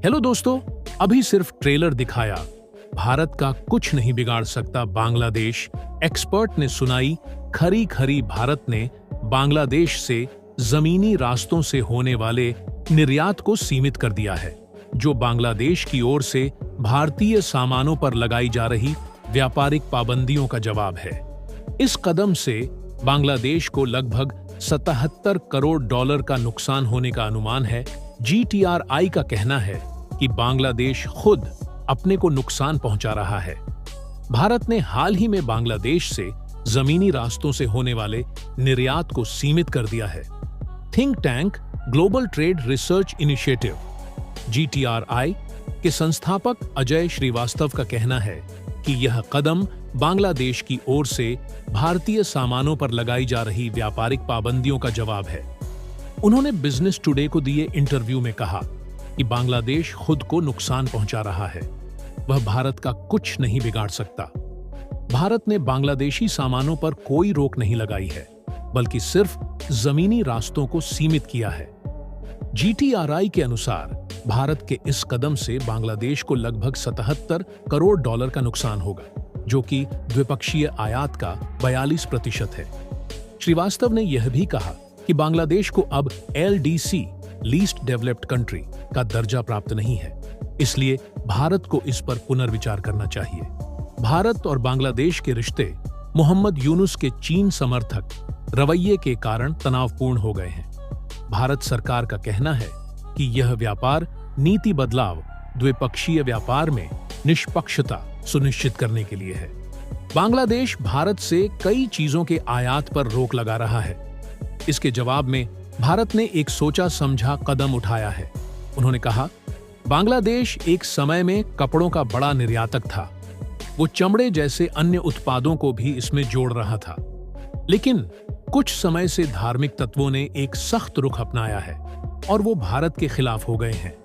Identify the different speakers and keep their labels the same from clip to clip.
Speaker 1: Hello दोस्तों, अभी सिर्फ ट्रेलर दिखाया, भारत का कुछ नहीं बिगाड़ सकता बांग्लादेश एक्सपर्ट ने सुनाई खरी खरी। भारत ने बांग्लादेश से जमीनी रास्तों से होने वाले निर्यात को सीमित कर दिया है, जो बांग्लादेश की ओर से भारतीय सामानों पर लगाई जा रही व्यापारिक पाबंदियों का जवाब है। इस कदम से बांग्लादेश को लगभग 77 करोड़ डॉलर का नुकसान होने का अनुमान है। GTRI का कहना है कि बांग्लादेश खुद अपने को नुकसान पहुंचा रहा है। भारत ने हाल ही में बांग्लादेश से जमीनी रास्तों से होने वाले निर्यात को सीमित कर दिया है। Think tank global trade research initiative GTRI के संस्थापक अजय श्रीवास्तव का कहना है कि यह कदम बांग्लादेश की ओर से भारतीय सामानों पर लगाई जा रही व्यापारिक पाबंदियों का जवाब है। उन्होंने बिजनेस टुडे को दिए इंटरव्यू में कहा कि बांग्लादेश खुद को नुकसान पहुंचा रहा है, वह भारत का कुछ नहीं बिगाड़ सकता। भारत ने बांग्लादेशी सामानों पर कोई रोक नहीं लगाई है, बल्कि सिर्फ जमीनी रास्तों को सीमित किया है। GTRI के अनुसार भारत के इस कदम से बांग्लादेश को लगभग 77 करोड़ डॉलर का नुकसान होगा, जो कि द्विपक्षीय आयात का 42% है। श्रीवास्तव ने यह भी कहा कि बांग्लादेश को अब LDC लीस्ट डेवलप्ड कंट्री का दर्जा प्राप्त नहीं है, इसलिए भारत को इस पर पुनर्विचार करना चाहिए। भारत और बांग्लादेश के रिश्ते मोहम्मद यूनुस के चीन समर्थक रवैये के कारण तनावपूर्ण हो गए हैं। भारत सरकार का कहना है कि यह व्यापार नीति बदलाव द्विपक्षीय व्यापार में निष्पक्षता सुनिश्चित करने के लिए है। बांग्लादेश भारत से कई चीजों के आयात पर रोक लगा रहा है। इसके जवाब में भारत ने एक सोचा समझा कदम उठाया है। उन्होंने कहा, बांग्लादेश एक समय में कपड़ों का बड़ा निर्यातक था। वो चमड़े जैसे अन्य उत्पादों को भी इसमें जोड़ रहा था, लेकिन कुछ समय से धार्मिक तत्वों ने एक सख्त रुख अपनाया है और वो भारत के खिलाफ हो गए हैं।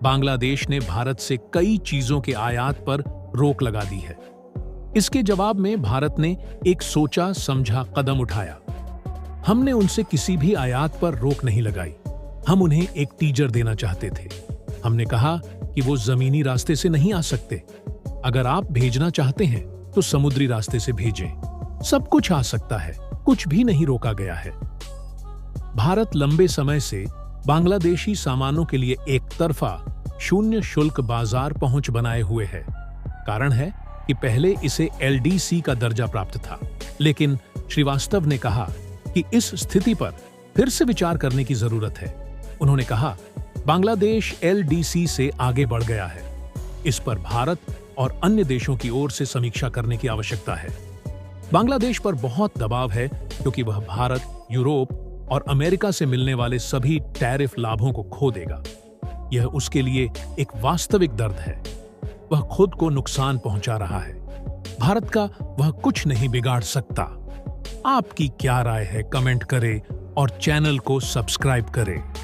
Speaker 1: बांग्लादेश ने भारत से कई चीजों के आयात पर रोक लगा दी है। इसके जवाब में भारत ने एक सोचा समझा कदम उठाया। हमने उनसे किसी भी आयात पर रोक नहीं लगाई। हम उन्हें एक टीजर देना चाहते थे। हमने कहा कि वो जमीनी रास्ते से नहीं आ सकते। अगर आप भेजना चाहते हैं तो समुद्री रास्ते से भेजें। सब कुछ आ सकता है, कुछ भी नहीं रोका गया है। भारत लंबे समय से बांग्लादेशी सामानों के लिए एक तरफा शून्य शुल्क बाजार पहुंच बनाए हुए है। कारण है कि पहले इसे LDC का दर्जा प्राप्त था, लेकिन श्रीवास्तव ने कहा कि इस स्थिति पर फिर से विचार करने की जरूरत है। उन्होंने कहा, बांग्लादेश LDC से आगे बढ़ गया है। इस पर भारत और अन्य देशों की ओर से समीक्षा करने की आवश्यकता है। बांग्लादेश पर बहुत दबाव है क्योंकि वह भारत, यूरोप और अमेरिका से मिलने वाले सभी टैरिफ लाभों को खो देगा। यह उसके लिए एक वास्तविक दर्द है। वह खुद को नुकसान पहुंचा रहा है। भारत का वह कुछ नहीं बिगाड़ सकता। आपकी क्या राय है? कमेंट करें और चैनल को सब्सक्राइब करें।